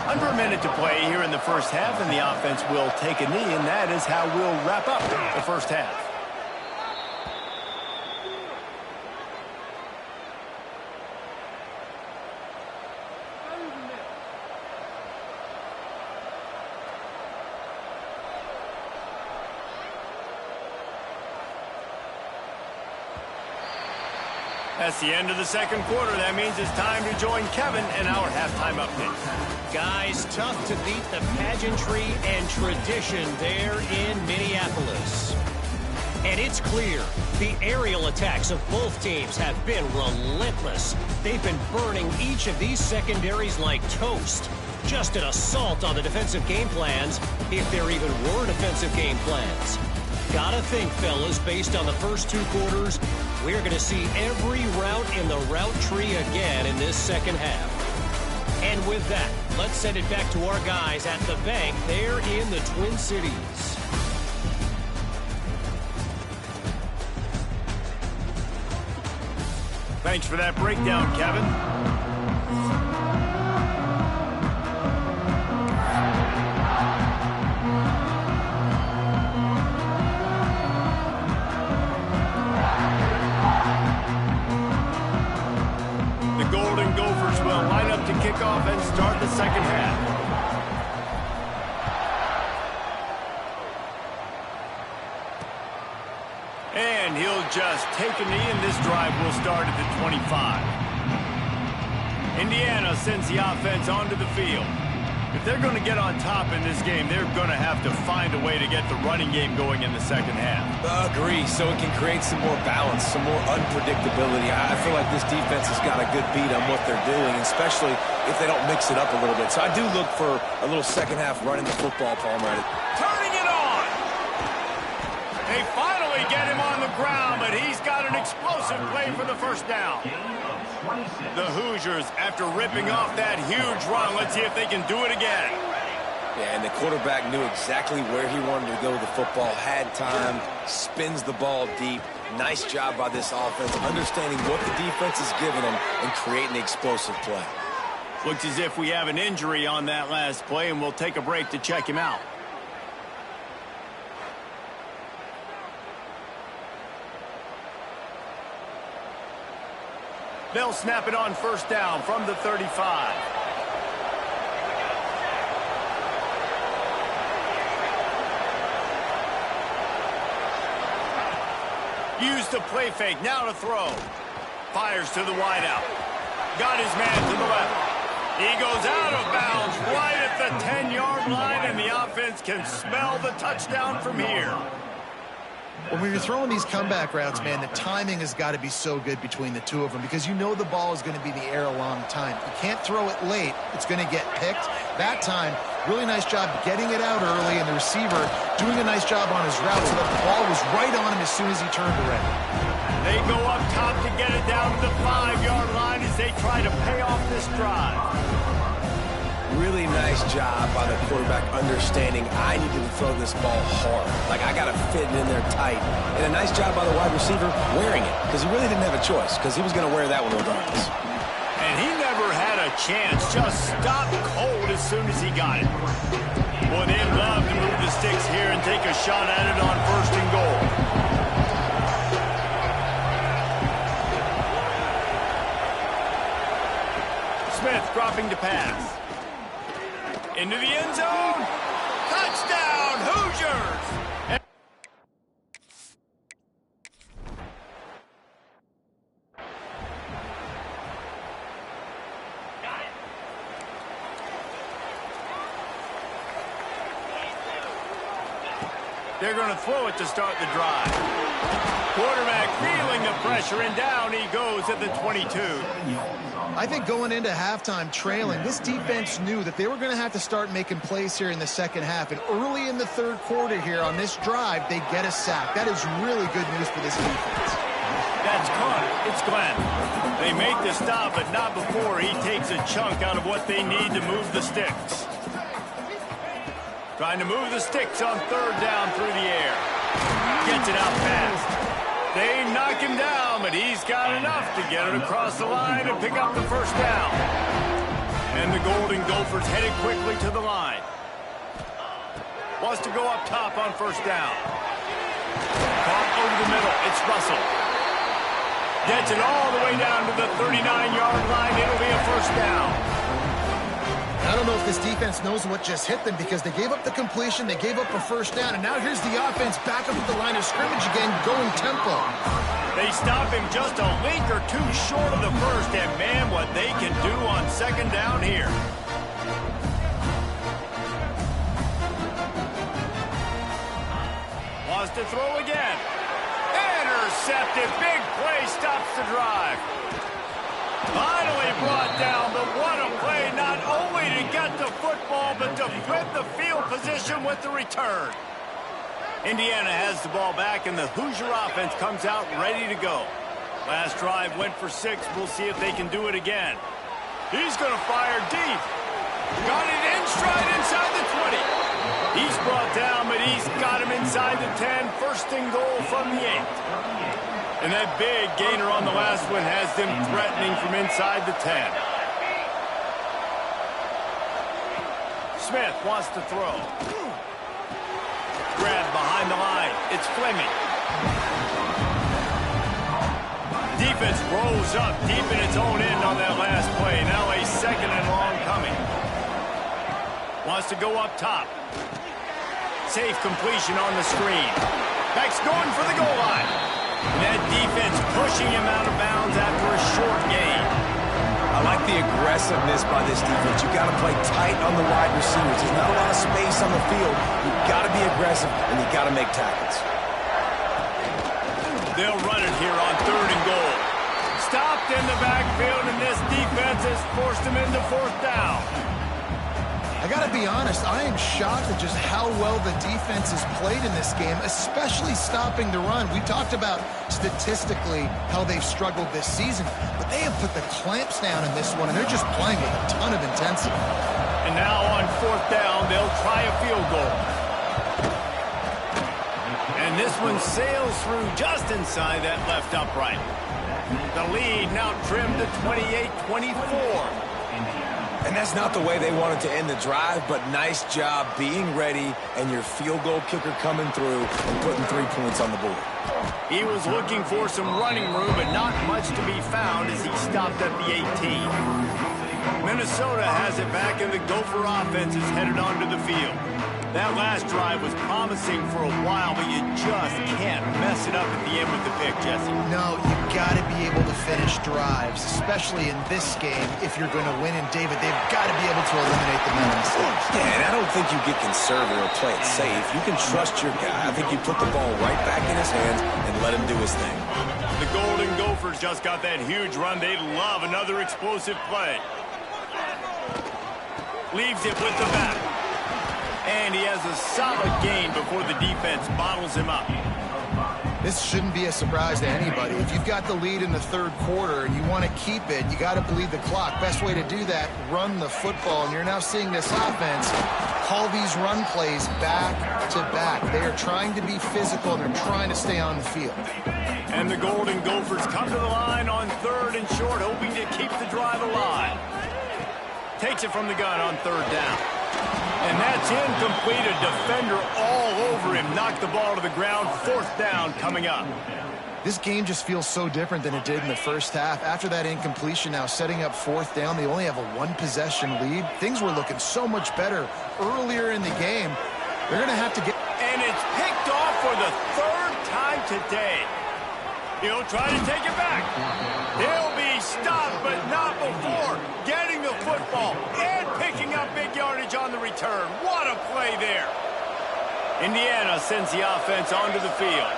Under a minute to play here in the first half, and the offense will take a knee, and that is how we'll wrap up the first half. That's the end of the second quarter. That means it's time to join Kevin in our halftime update. Guys, tough to beat the pageantry and tradition there in Minneapolis. And it's clear the aerial attacks of both teams have been relentless. They've been burning each of these secondaries like toast. Just an assault on the defensive game plans, if there even were defensive game plans. Gotta think, fellas, based on the first 2 quarters, we're going to see every route in the route tree again in this second half. And with that, let's send it back to our guys at the bank there in the Twin Cities. Thanks for that breakdown, Kevin. Will line up to kick off and start the second half. And he'll just take a knee, and this drive will start at the 25. Indiana sends the offense onto the field. If they're going to get on top in this game, they're going to have to find a way to get the running game going in the second half. Agree, so it can create some more balance, some more unpredictability. I feel like this defense has got a good beat on what they're doing, especially if they don't mix it up a little bit. So I do look for a little second half running the football, Palmer. Turning it on! They finally get him on the ground, but he's got an explosive play for the first down. 26. The Hoosiers, after ripping off that huge run, let's see if they can do it again. Yeah, and the quarterback knew exactly where he wanted to go with the football, had time, spins the ball deep. Nice job by this offense, understanding what the defense is giving them and creating the explosive play. Looks as if we have an injury on that last play, and we'll take a break to check him out. They'll snap it on first down from the 35. Use the play fake, now to throw. Fires to the wideout. Got his man to the left. He goes out of bounds right at the 10-yard line, and the offense can smell the touchdown from here. When you're throwing these comeback routes, man, the timing has got to be so good between the two of them because you know the ball is going to be in the air a long time. You can't throw it late. It's going to get picked. That time, really nice job getting it out early, and the receiver doing a nice job on his route so that the ball was right on him as soon as he turned around. They go up top to get it down to the 5-yard line as they try to pay off this drive. Really nice job by the quarterback understanding I need to throw this ball hard. Like, I got to fit it in there tight. And a nice job by the wide receiver wearing it because he really didn't have a choice because he was going to wear that one regardless. And he never had a chance, just stopped cold as soon as he got it. Well, they'd love to move the sticks here and take a shot at it on first and goal. Smith dropping to pass. Into the end zone. Touchdown, Hoosiers! They're going to throw it to start the drive. Quarterback feeling the pressure, and down he goes at the 22. I think going into halftime trailing, this defense knew that they were going to have to start making plays here in the second half. And early in the third quarter here on this drive, they get a sack. That is really good news for this defense. That's Connor. It's Glenn. They make the stop, but not before he takes a chunk out of what they need to move the sticks. Trying to move the sticks on third down through the air. Gets it out fast. They knock him down, but he's got enough to get it across the line and pick up the first down. And the Golden Gophers headed quickly to the line. Wants to go up top on first down. Caught over the middle. It's Russell. Gets it all the way down to the 39-yard line. It'll be a first down. I don't know if this defense knows what just hit them because they gave up the completion, they gave up a first down, and now here's the offense back up at the line of scrimmage again, going tempo. They stop him just a link or two short of the first, and man, what they can do on second down here. Wants to throw again. Intercepted. Big play stops the drive. Finally brought down, but what a play, not only to get the football, but to flip the field position with the return. Indiana has the ball back, and the Hoosier offense comes out ready to go. Last drive went for 6. We'll see if they can do it again. He's going to fire deep. Got it in stride inside the 20. He's brought down, but he's got him inside the 10. First and goal from the 8. And that big gainer on the last one has them threatening from inside the 10. Smith wants to throw. Grabbed behind the line. It's Fleming. Defense rolls up deep in its own end on that last play. Now a second and long coming. Wants to go up top. Safe completion on the screen. Beck's going for the goal line. That defense pushing him out of bounds after a short gain. I like the aggressiveness by this defense. You've got to play tight on the wide receivers. There's not a lot of space on the field. You've got to be aggressive, and you've got to make tackles. They'll run it here on third and goal. Stopped in the backfield, and this defense has forced him into fourth down. I got to be honest, I am shocked at just how well the defense has played in this game, especially stopping the run. We talked about statistically how they've struggled this season, but they have put the clamps down in this one, and they're just playing with a ton of intensity. And now on 4th down, they'll try a field goal. And this one sails through just inside that left upright. The lead now trimmed to 28-24. And that's not the way they wanted to end the drive, but nice job being ready and your field goal kicker coming through and putting 3 points on the board. He was looking for some running room, but not much to be found as he stopped at the 18. Minnesota has it back, and the Gopher offense is headed onto the field. That last drive was promising for a while, but you just can't mess it up at the end with the pick, Jesse. No, you've got to be able to finish drives, especially in this game. If you're going to win, and David, they've got to be able to eliminate the mental mistakes. Yeah, and I don't think you get conservative or play it safe. You can trust your guy. I think you put the ball right back in his hands and let him do his thing. The Golden Gophers just got that huge run. They love another explosive play. Leaves it with the back. And he has a solid gain before the defense bottles him up. This shouldn't be a surprise to anybody. If you've got the lead in the 3rd quarter and you want to keep it, you got to bleed the clock. Best way to do that, run the football. And you're now seeing this offense call these run plays back to back. They are trying to be physical, and they're trying to stay on the field. And the Golden Gophers come to the line on 3rd and short, hoping to keep the drive alive. Takes it from the gun on 3rd down. And that's incomplete. A defender all over him. Knocked the ball to the ground. 4th down coming up. This game just feels so different than it did in the first half. After that incompletion, now setting up 4th down, they only have a 1-possession lead. Things were looking so much better earlier in the game. They're going to have to get... And it's picked off for the 3rd time today. He'll try to take it back. He'll be stopped, but not before getting the football and picking up big yardage on the return. What a play there. Indiana sends the offense onto the field.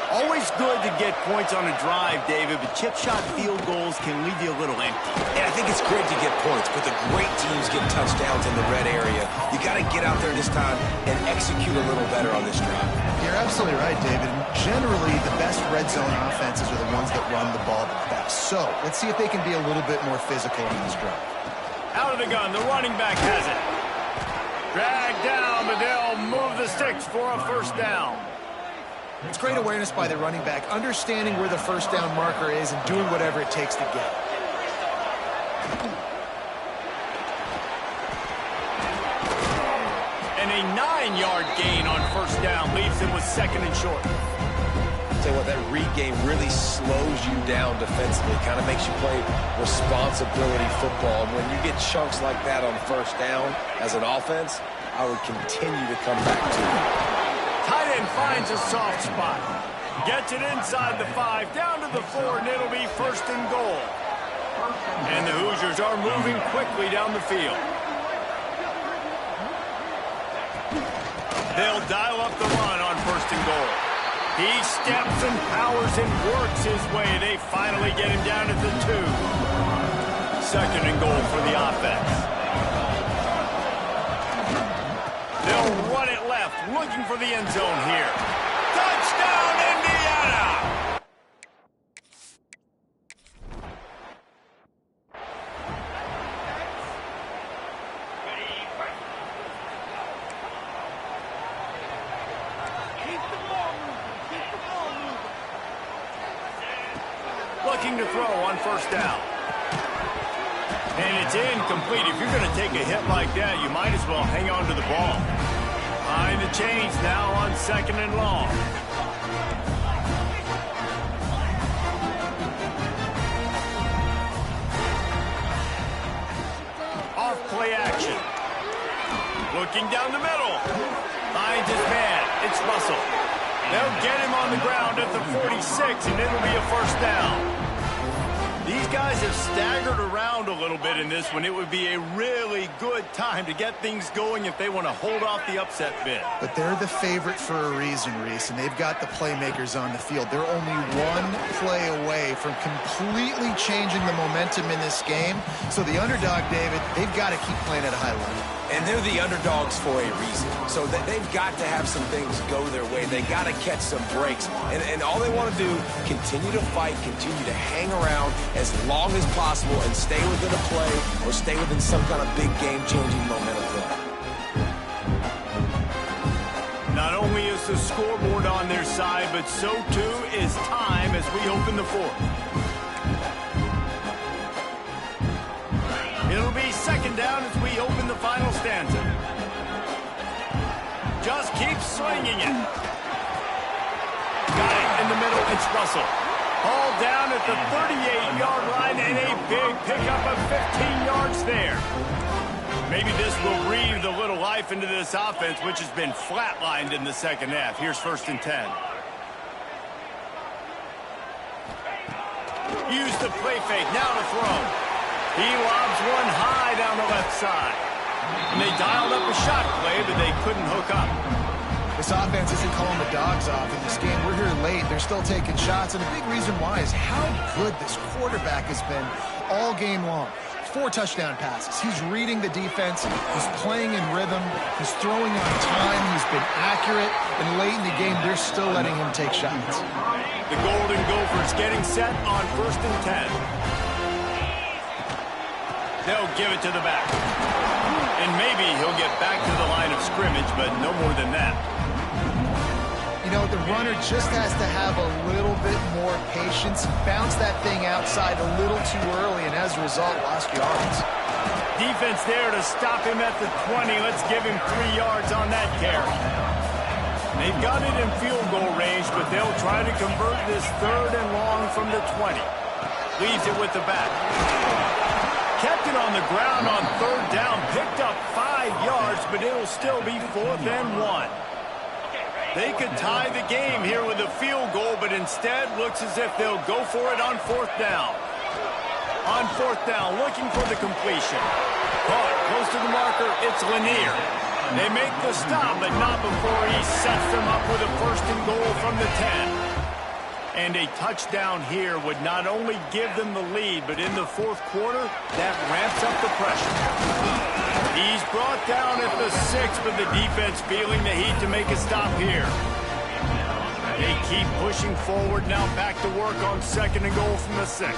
Always good to get points on a drive, David, but chip shot field goals can leave you a little empty. Yeah, I think it's great to get points, but the great teams get touchdowns in the red area. You got to get out there this time and execute a little better on this drive. You're absolutely right, David. Generally, the best red zone offenses are the ones that run the ball the best. So, let's see if they can be a little bit more physical on this drive. Out of the gun, the running back has it. Dragged down, but they'll move the sticks for a 1st down. It's great awareness by the running back, understanding where the 1st down marker is and doing whatever it takes to get it. And a 9-yard gain on 1st down leaves him with 2nd and short. Tell you what, that read game really slows you down defensively, kind of makes you play responsibility football. And when you get chunks like that on 1st down as an offense, I would continue to come back to it. Tight end finds a soft spot. Gets it inside the 5, down to the 4, and it'll be 1st and goal. And the Hoosiers are moving quickly down the field. They'll dial up the run on 1st and goal. He steps and powers and works his way. They finally get him down at the 2. 2nd and goal for the offense. They'll run it left, looking for the end zone here. Touchdown, Indiana! Looking to throw on 1st down. And it's incomplete. If you're going to take a hit like that, you might as well hang on to the ball. Behind the chains now on 2nd and long. Off play action. Looking down the middle. Finds his man. It's Russell. They'll get him on the ground at the 46, and it'll be a 1st down. These guys have staggered around a little bit in this one. It would be a really good time to get things going if they want to hold off the upset bid. But they're the favorite for a reason, Reese, and they've got the playmakers on the field. They're only 1 play away from completely changing the momentum in this game. So the underdog, David, they've got to keep playing at a high level. And they're the underdogs for a reason. So they've got to have some things go their way. They got to catch some breaks. And all they want to do, continue to fight, continue to hang around as long as possible and stay within a play or stay within some kind of big game-changing momentum play. Not only is the scoreboard on their side, but so too is time as we open the fourth. It'll be second down as we open the final stanza. Just keep swinging it. Got it in the middle. It's Russell. Hauled down at the 38-yard line and a big pickup of 15 yards there. Maybe this will breathe a little life into this offense, which has been flatlined in the second half. Here's 1st and 10. Use the play fake. Now to throw. He lobs one high down the left side. And they dialed up a shot play, but they couldn't hook up. This offense isn't calling the dogs off in this game. We're here late. They're still taking shots. And a big reason why is how good this quarterback has been all game long. 4 touchdown passes. He's reading the defense. He's playing in rhythm. He's throwing on time. He's been accurate. And late in the game, they're still letting him take shots. The Golden Gophers getting set on 1st and 10. They'll give it to the back. And maybe he'll get back to the line of scrimmage, but no more than that. You know, the runner just has to have a little bit more patience. He bounced that thing outside a little too early, and as a result, lost yards. Defense there to stop him at the 20. Let's give him 3 yards on that carry. They've got it in field goal range, but they'll try to convert this 3rd and long from the 20. Leaves it with the back. Kept it on the ground on 3rd down. Picked up 5 yards, but it'll still be 4th and 1. They could tie the game here with a field goal, but instead looks as if they'll go for it on 4th down. On 4th down, looking for the completion. Caught close to the marker, it's Lanier. They make the stop, but not before he sets them up with a 1st and goal from the 10. And a touchdown here would not only give them the lead, but in the 4th quarter, that ramps up the pressure. He's brought down at the 6, but the defense feeling the heat to make a stop here. They keep pushing forward, now back to work on 2nd and goal from the 6.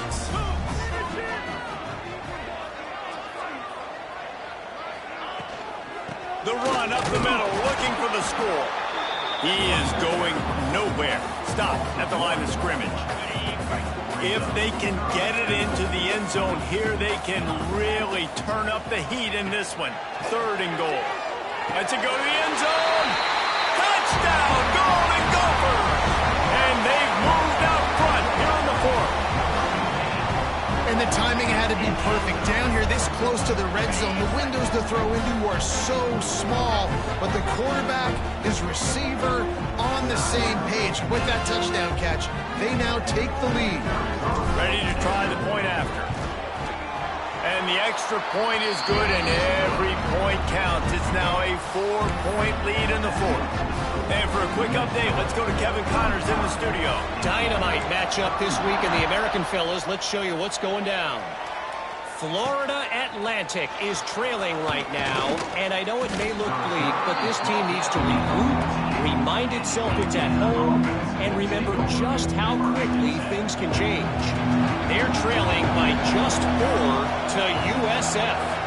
The run up the middle, looking for the score. He is going nowhere. Stop at the line of scrimmage. If they can get it into the end zone here, they can really turn up the heat in this one. 3rd and goal. Let's it go to the end zone. Touchdown, Golden Gophers! And they've moved out front here in the 4th. And the timing had to be perfect. Down here, this close to the red zone, the windows to throw into are so small, but the quarterback, his receiver, on the same page. With that touchdown catch, they now take the lead. Ready to try the point after. And the extra point is good, and every point counts. It's now a 4-point lead in the 4th. And for a quick update, let's go to Kevin Connors in the studio. Dynamite matchup this week in the American Fellas. Let's show you what's going down. Florida Atlantic is trailing right now, and I know it may look bleak, but this team needs to regroup, remind itself it's at home, and remember just how quickly things can change. They're trailing by just 4 to USF.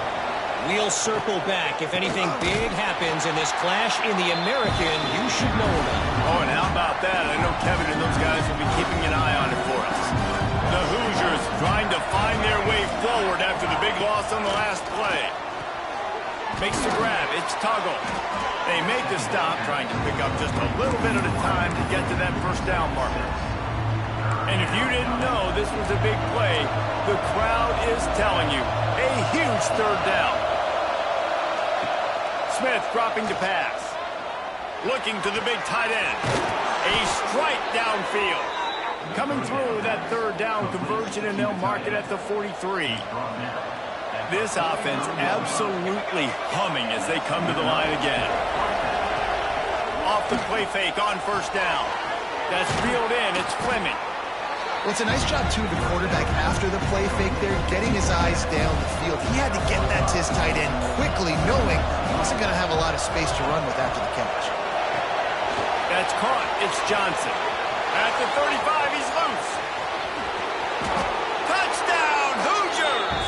We'll circle back. If anything big happens in this clash in the American, you should know about it. Oh, and how about that? I know Kevin and those guys will be keeping an eye on it for us. The Hoosiers trying to find their way forward after the big loss on the last play. Makes the grab. It's Tuggle. They make the stop, trying to pick up just a little bit at a time to get to that 1st down marker. And if you didn't know this was a big play, the crowd is telling you a huge 3rd down. Smith dropping to pass. Looking to the big tight end. A strike downfield. Coming through that 3rd down conversion, and they'll mark it at the 43. This offense absolutely humming as they come to the line again. Off the play fake on 1st down. That's reeled in. It's Fleming. Well, it's a nice job, too, of the quarterback after the play fake there, getting his eyes down the field. He had to get that to his tight end quickly, knowing he wasn't going to have a lot of space to run with after the catch. That's caught. It's Johnson. At the 35, he's loose. Touchdown, Hoosiers!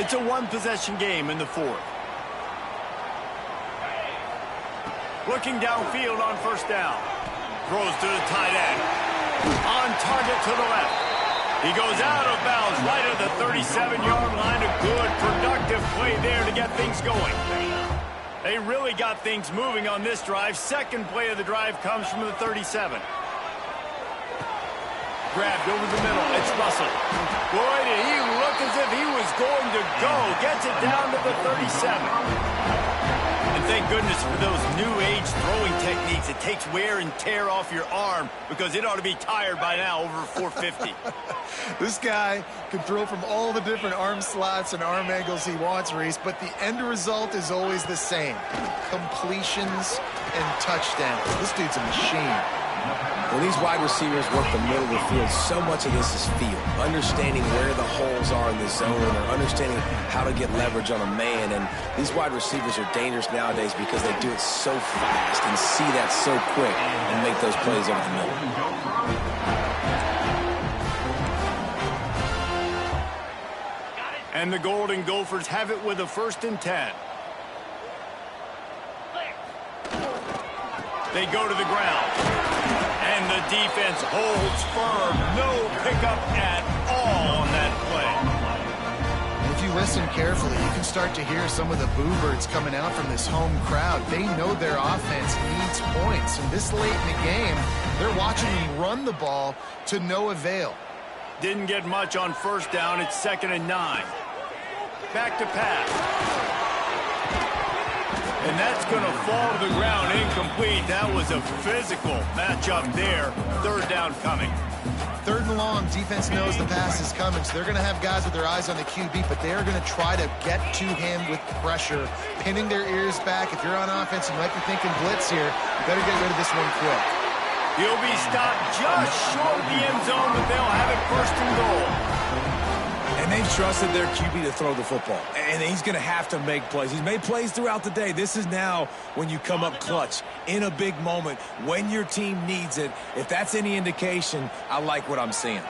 It's a one-possession game in the fourth. Looking downfield on first down. Throws to the tight end. On target to the left. He goes out of bounds right at the 37-yard line. A good, productive play there to get things going. They really got things moving on this drive. Second play of the drive comes from the 37. Grabbed over the middle. It's Russell. Boy, did he look as if he was going to go. Gets it down to the 37. And thank goodness for those new age throwing techniques. It takes wear and tear off your arm because it ought to be tired by now over 450. This guy can throw from all the different arm slots and arm angles he wants, Reese, but the end result is always the same. Completions and touchdowns. This dude's a machine. When these wide receivers work the middle of the field, so much of this is feel. Understanding where the holes are in the zone or understanding how to get leverage on a man. And these wide receivers are dangerous nowadays because they do it so fast and see that so quick and make those plays over the middle. And the Golden Gophers have it with a 1st and 10. They go to the ground. And the defense holds firm. No pickup at all on that play. If you listen carefully, you can start to hear some of the boo birds coming out from this home crowd. They know their offense needs points. And this late in the game, they're watching them run the ball to no avail. Didn't get much on first down. It's 2nd and 9. Back to pass. And that's going to fall to the ground incomplete. That was a physical matchup there. 3rd down coming. 3rd and long, defense knows the pass is coming, so they're going to have guys with their eyes on the QB, but they are going to try to get to him with pressure, pinning their ears back. If you're on offense, you might be thinking blitz here. You better get rid of this one quick. He'll be stopped just short of the end zone, but they'll have it 1st and goal. And they've trusted their QB to throw the football. And he's going to have to make plays. He's made plays throughout the day. This is now when you come up clutch in a big moment when your team needs it. If that's any indication, I like what I'm seeing.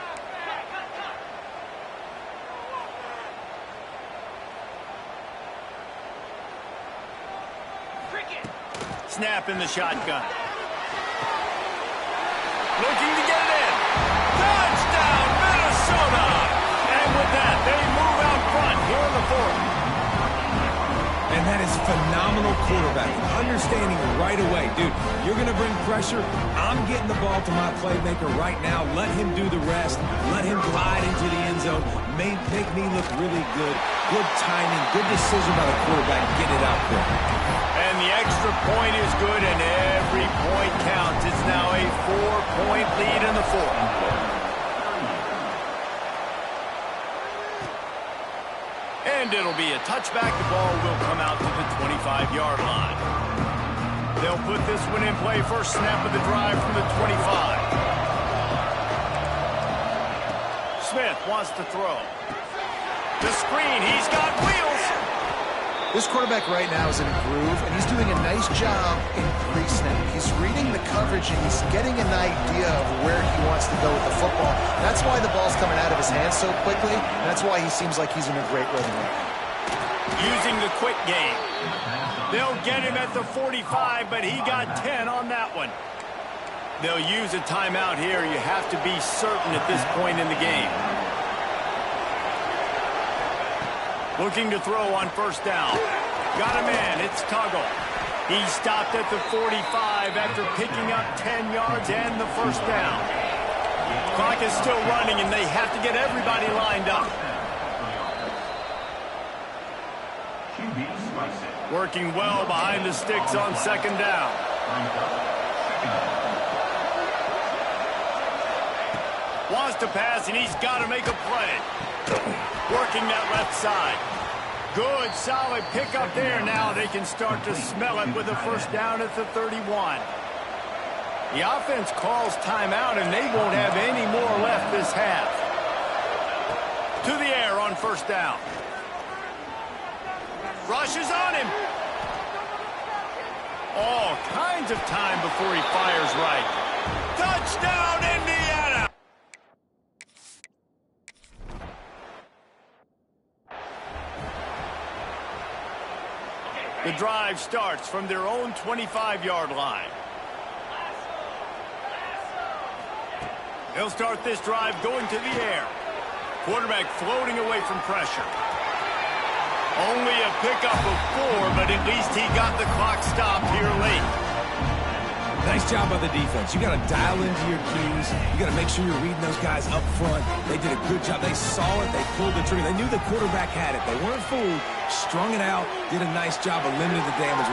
Snap in the shotgun. Looking to get it in. Touchdown, Minnesota! And with that, they move out front here in the 4th. And that is phenomenal quarterbacking. Understanding right away, dude, you're going to bring pressure. I'm getting the ball to my playmaker right now. Let him do the rest. Let him glide into the end zone. Make me look really good. Good timing. Good decision by the quarterback. Get it out quick. And the extra point is good, and every point counts. It's now a 4-point lead in the 4th. And it'll be a touchback. The ball will come out to the 25-yard line. They'll put this one in play. First snap of the drive from the 25. Smith wants to throw. The screen. He's got wheels. This quarterback right now is in a groove, and he's doing a nice job in pre-snap. He's reading the coverage, and he's getting an idea of where he wants to go with the football. That's why the ball's coming out of his hands so quickly, and that's why he seems like he's in a great rhythm right now. Using the quick game. They'll get him at the 45, but he got 10 on that one. They'll use a timeout here. You have to be certain at this point in the game. Looking to throw on first down. Got a man. It's Tuggle. He stopped at the 45 after picking up 10 yards and the first down. Clock is still running, and they have to get everybody lined up. Working well behind the sticks on 2nd down. Wants to pass, and he's got to make a play. Working that left side. Good, solid pickup there. Now they can start to smell it with a first down at the 31. The offense calls timeout, and they won't have any more left this half. To the air on first down. Rushes on him. All kinds of time before he fires right. Touchdown, Indiana! The drive starts from their own 25-yard line. They'll start this drive going to the air. Quarterback floating away from pressure. Only a pickup of 4, but at least he got the clock stopped here late. Nice job by the defense. You got to dial into your keys. You got to make sure you're reading those guys up front. They did a good job. They saw it. They pulled the trigger. They knew the quarterback had it. They weren't fooled. Strung it out. Did a nice job of limiting the damage.